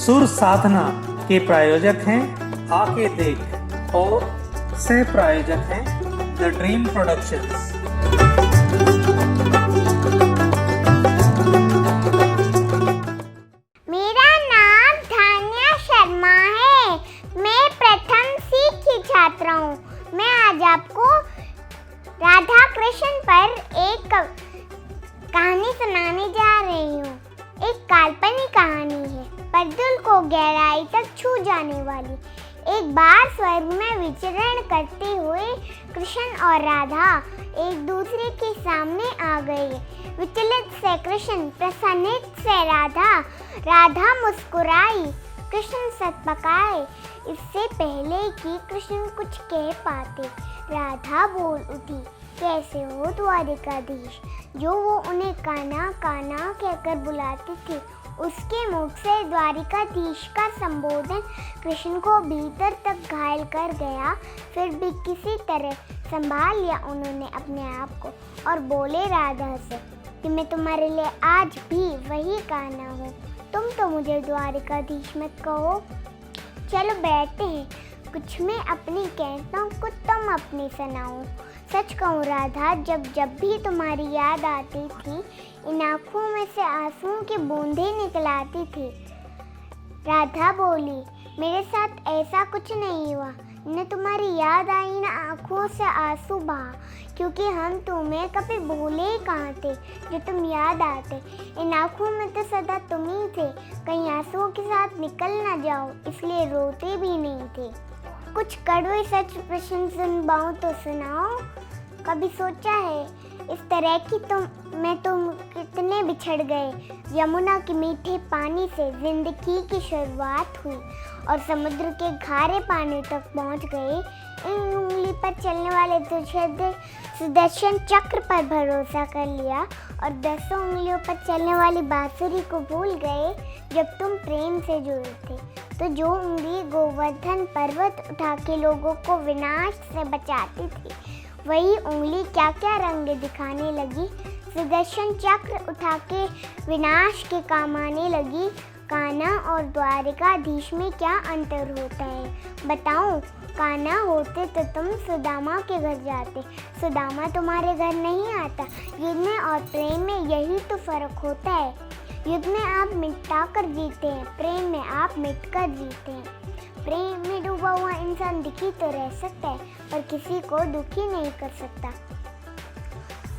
सुर साधना के प्रायोजक हैं आके देख और सह प्रायोजक हैं द ड्रीम प्रोडक्शंस। मेरा नाम धान्या शर्मा है। मैं प्रथम सी की छात्र हूँ। मैं आज आपको राधा कृष्ण पर एक कहानी सुनाने जा रही हूँ। एक काल्पनिक कहानी है, पर दिल को गहराई तक छू जाने वाली। एक बार स्वर्ग में विचरण करते हुए कृष्ण और राधा एक दूसरे के सामने आ गए। विचलित से कृष्ण, प्रसन्नित से राधा। राधा मुस्कुराई, कृष्ण सतपकाए। इससे पहले कि कृष्ण कुछ कह पाते, राधा बोल उठी, कैसे हो द्वारिकाधीश? जो वो उन्हें कान्हा कान्हा कहकर बुलाती थी, उसके मुख से द्वारिकाधीश का संबोधन कृष्ण को भीतर तक घायल कर गया। फिर भी किसी तरह संभाल लिया उन्होंने अपने आप को और बोले राधा से कि मैं तुम्हारे लिए आज भी वही कान्हा हूँ। तुम तो मुझे द्वारिकाधीश मत कहो। चलो बैठते हैं, कुछ मैं अपनी कहता हूँ, कुछ तुम अपनी सुनाओ। सच कहूँ राधा, जब जब भी तुम्हारी याद आती थी, इन आँखों में से आंसुओं की बूंदें निकल आती थी। राधा बोली, मेरे साथ ऐसा कुछ नहीं हुआ। न तुम्हारी याद आई, न आँखों से आंसू बहा, क्योंकि हम तुम्हें कभी भूले ही कहाँ थे जो तुम याद आते। इन आँखों में तो सदा तुम ही थे, कहीं आंसुओं के साथ निकल ना जाओ, इसलिए रोते भी नहीं थे। कुछ कड़वे सच प्रश्न सुन पाऊँ तो सुनाओ। कभी सोचा है इस तरह की तुम कितने बिछड़ गए? यमुना के मीठे पानी से जिंदगी की शुरुआत हुई और समुद्र के खारे पानी तक पहुंच गए। इन उंगली पर चलने वाले सुदर्शन चक्र पर भरोसा कर लिया और 10 उंगलियों पर चलने वाली बांसुरी को भूल गए जब तुम प्रेम से जुड़े थे। तो जो उंगली गोवर्धन पर्वत उठा के लोगों को विनाश से बचाती थी, वही उंगली क्या क्या रंग दिखाने लगी। सुदर्शन चक्र उठा के विनाश के काम आने लगी। कान्हा और द्वारिकाधीश में क्या अंतर होता है बताऊं? कान्हा होते तो तुम सुदामा के घर जाते, सुदामा तुम्हारे घर नहीं आता। युद्ध में और प्रेम में यही तो फर्क होता है। युद्ध में आप मिटा कर जीते हैं, प्रेम में आप मिट कर जीते हैं। प्रेम में डूबा हुआ इंसान दुखी तो रह सकता है, पर किसी को दुखी नहीं कर सकता।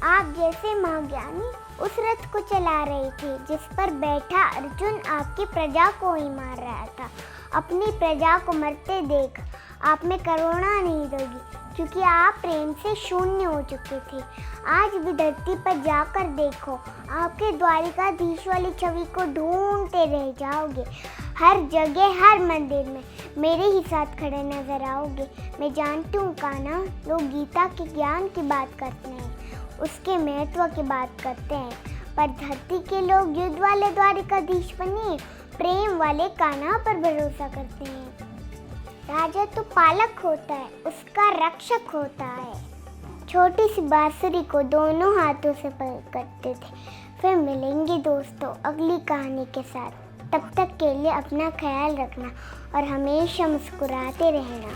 आप जैसे महाज्ञानी उस रथ को चला रहे थे जिस पर बैठा अर्जुन आपकी प्रजा को ही मार रहा था। अपनी प्रजा को मरते देख आप में करुणा नहीं दोगी, क्योंकि आप प्रेम से शून्य हो चुके थे। आज भी धरती पर जाकर देखो, आपके द्वारिकाधीश वाली छवि को ढूंढते रह जाओगे। हर जगह, हर मंदिर में मेरे ही साथ खड़े नजर आओगे। मैं जानती हूँ कान्हा, लोग गीता के ज्ञान की बात करते हैं, उसके महत्व की बात करते हैं, पर धरती के लोग युद्ध वाले द्वारिकाधीश पर नहीं, प्रेम वाले कान्हा पर भरोसा करते हैं। राजा तो पालक होता है, उसका रक्षक होता है। छोटी सी बांसुरी को दोनों हाथों से पकड़ते थे। फिर मिलेंगे दोस्तों अगली कहानी के साथ। तब तक के लिए अपना ख्याल रखना और हमेशा मुस्कुराते रहना।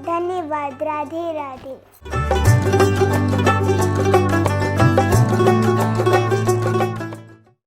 धन्यवाद। राधे राधे।